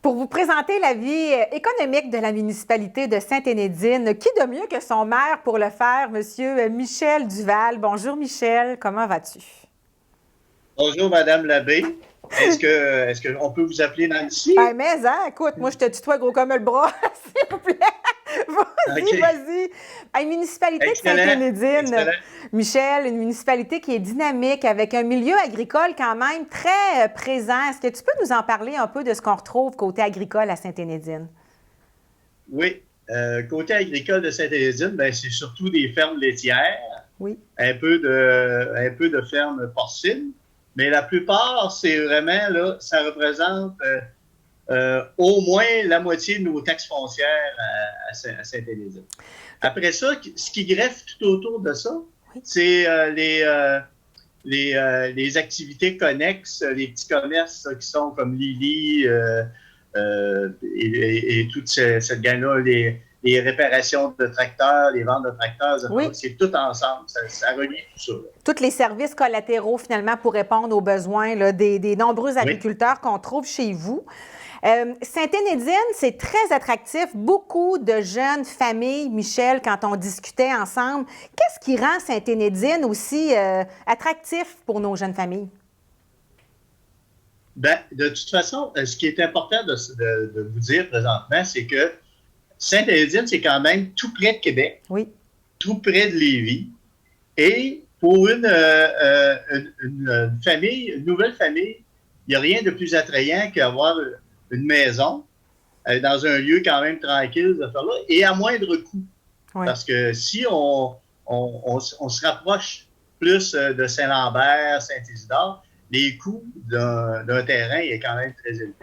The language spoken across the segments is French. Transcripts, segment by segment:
Pour vous présenter la vie économique de la municipalité de Sainte-Énédine, qui de mieux que son maire pour le faire, Monsieur Michel Duval. Bonjour Michel, comment vas-tu? Bonjour, Madame Labbé. Est-ce qu'on peut vous appeler Nancy? Écoute, moi je te tutoie gros comme le bras, s'il vous plaît. Vas-y, OK. vas-y. Une municipalité de Excellent. Sainte-Énédine, Excellent. Michel, une municipalité qui est dynamique, avec un milieu agricole quand même très présent. Est-ce que tu peux nous en parler un peu de ce qu'on retrouve côté agricole à Sainte-Énédine? Oui. Côté agricole de Sainte-Élisine, ben, c'est surtout des fermes laitières, Oui. un peu de fermes porcines, mais la plupart, c'est vraiment, là, ça représente au moins la moitié de nos taxes foncières à Sainte-Élisine. Après ça, ce qui greffe tout autour de ça, Oui. c'est les activités connexes, les petits commerces qui sont comme Lily et toute cette gang-là, les réparations de tracteurs, les ventes de tracteurs, Oui. c'est tout ensemble. Ça relie tout ça. Là. Tous les services collatéraux, finalement, pour répondre aux besoins là, des nombreux Oui. agriculteurs qu'on trouve chez vous. Sainte-Énédine, c'est très attractif. Beaucoup de jeunes familles, Michel, quand on discutait ensemble, qu'est-ce qui rend Sainte-Énédine aussi attractif pour nos jeunes familles? Ben, de toute façon, ce qui est important de vous dire présentement, c'est que Sainte-Élisine, c'est quand même tout près de Québec, Oui. tout près de Lévis. Et pour une famille, une nouvelle famille, il n'y a rien de plus attrayant qu'avoir une maison dans un lieu quand même tranquille, de faire là, et à moindre coût. Oui. Parce que si on se rapproche plus de Saint-Lambert, Saint-Isidore, les coûts d'un terrain est quand même très élevé.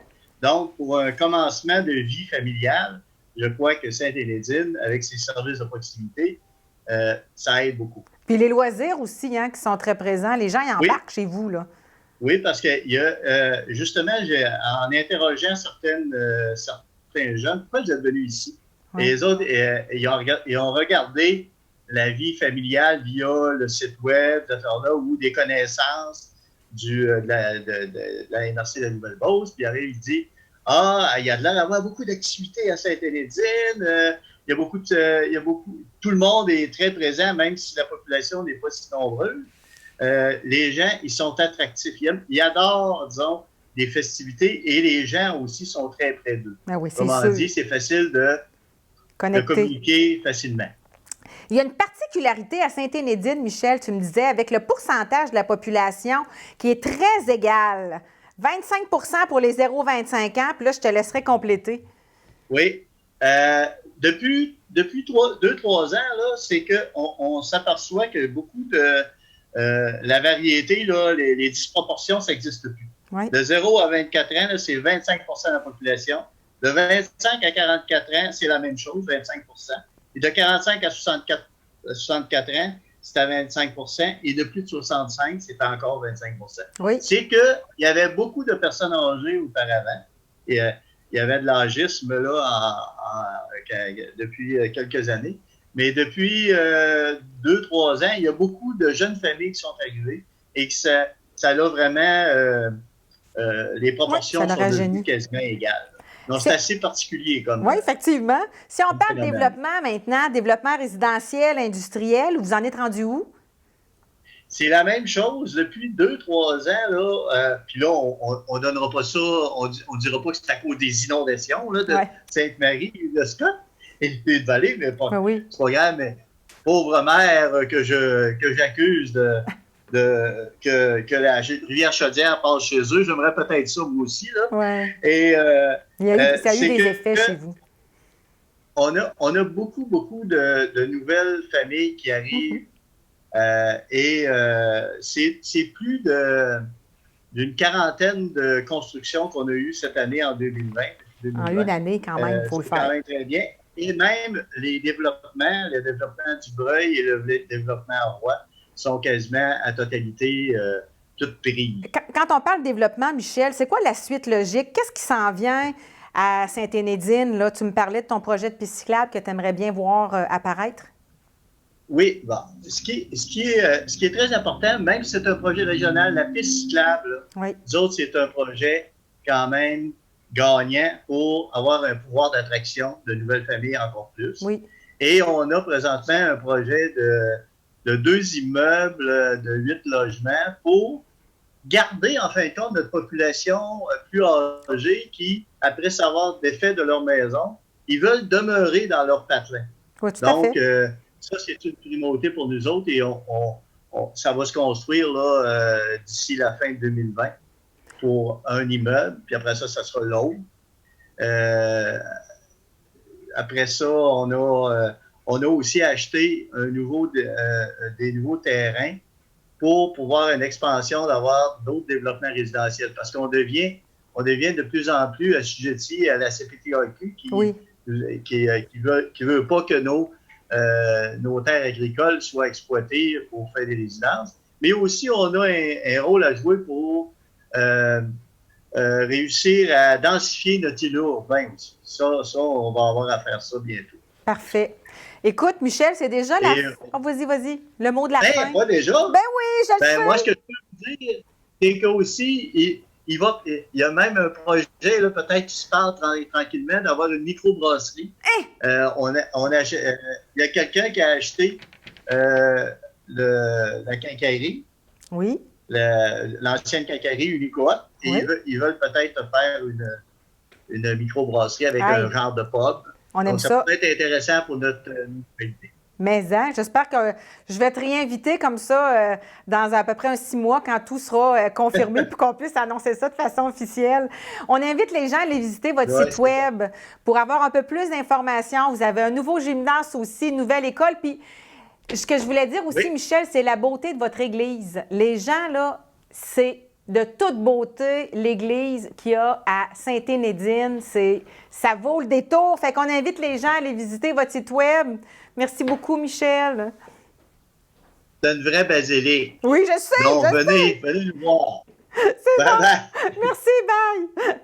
Donc, pour un commencement de vie familiale, je crois que Sainte-Énédine, avec ses services de proximité, ça aide beaucoup. Puis les loisirs aussi, hein, qui sont très présents. Les gens y embarquent chez vous, là. Oui, parce que il y a, justement, en interrogeant certains jeunes, pourquoi vous êtes venus ici? Oui. Et les autres, ils ont regardé la vie familiale via le site web, là, ou des connaissances de la MRC de la Nouvelle-Beauce, puis ils disent ah, il y a de l'air d'avoir beaucoup d'activités à Sainte-Énédine, il y a beaucoup, tout le monde est très présent, même si la population n'est pas si nombreuse. Les gens, ils sont attractifs. Ils adorent, disons, les festivités et les gens aussi sont très près d'eux. Ah oui, c'est Comment sûr. dit, c'est facile de communiquer facilement. Il y a une particularité à Sainte-Énédine, Michel, tu me disais, avec le pourcentage de la population qui est très égal. 25 pour les 0-25 ans, puis là, je te laisserai compléter. Oui. Depuis 2-3 ans, là, c'est qu'on s'aperçoit que beaucoup de la variété, là, les disproportions, ça n'existe plus. Oui. De 0 à 24 ans, là, c'est 25 de la population. De 25 à 44 ans, c'est la même chose, 25 Et de 45 à 64 ans, c'est à 25 et de plus de 65, c'est encore 25 Oui. C'est qu'il y avait beaucoup de personnes âgées auparavant. Et, il y avait de l'âgisme là depuis quelques années. Mais depuis 2-3 ans, il y a beaucoup de jeunes familles qui sont arrivées et que ça a vraiment les proportions sont devenues quasiment égales. Donc, c'est assez particulier comme. Oui, effectivement. Si on parle de développement maintenant, développement résidentiel, industriel, vous en êtes rendu où? C'est la même chose depuis 2-3 ans. Là, puis là, on ne donnera pas ça, on dira pas que c'est à cause des inondations là, de Sainte-Marie, de Scott et de Vallée, mais pas, c'est pas grave, mais pauvre mère que j'accuse que la rivière Chaudière passe chez eux. J'aimerais peut-être ça, moi aussi. Là. Ouais. Et, ça a eu des effets chez vous. On a beaucoup de nouvelles familles qui arrivent. C'est plus d'une quarantaine de constructions qu'on a eues cette année en 2020. En une année, quand même, il faut le faire. Quand même très bien. Et même le développement du Breuil et le développement à Roy sont quasiment à totalité toutes prises. Quand on parle de développement, Michel, c'est quoi la suite logique? Qu'est-ce qui s'en vient à Sainte-Énédine? Là, tu me parlais de ton projet de piste cyclable que tu aimerais bien voir apparaître. Oui, bon. Ce qui est très important, même si c'est un projet régional, la piste cyclable, nous autres, c'est un projet quand même gagnant pour avoir un pouvoir d'attraction de nouvelles familles encore plus. Oui. Et on a présentement un projet de 2 immeubles de 8 logements pour garder, en fin de compte, notre population plus âgée qui, après s'avoir défait de leur maison, ils veulent demeurer dans leur patelin. Oui, tout Donc, à fait. ça, c'est une primauté pour nous autres et ça va se construire là, d'ici la fin de 2020 pour un immeuble, puis après ça, ça sera l'autre. Après ça, on a aussi acheté des nouveaux terrains pour pouvoir une expansion, d'avoir d'autres développements résidentiels. Parce qu'on devient de plus en plus assujetti à la CPTAQ qui veut pas que nos terres agricoles soient exploitées pour faire des résidences. Mais aussi, on a un rôle à jouer pour réussir à densifier notre îlot urbain aussi. Ça, on va avoir à faire ça bientôt. Parfait. Écoute, Michel, c'est déjà la fin. Oh, vas-y. Le mot de la fin. Pas déjà? Ben oui, je le sais. Moi, ce que je peux vous dire, c'est qu'aussi, il y a même un projet, là, peut-être qui se parle tranquillement, d'avoir une microbrasserie. Hein? Il y a quelqu'un qui a acheté la quincaillerie. Oui. L'ancienne quincaillerie Unicoop. Et oui. ils veulent peut-être faire une microbrasserie avec un genre de pub. On aime Donc, ça peut être intéressant pour notre municipalité. Mais j'espère que je vais te réinviter comme ça dans à peu près 6 mois quand tout sera confirmé pour qu'on puisse annoncer ça de façon officielle. On invite les gens à aller visiter votre site web pour avoir un peu plus d'informations. Vous avez un nouveau gymnase aussi, une nouvelle école. Puis ce que je voulais dire aussi, Michel, c'est la beauté de votre église. Les gens, là, c'est de toute beauté, l'église qu'il y a à Sainte-Énédine. Ça vaut le détour. Fait qu'on invite les gens à aller visiter votre site web. Merci beaucoup, Michel. C'est une vraie basilique. Oui, je sais. Donc, venez nous voir. C'est bon. Merci, bye.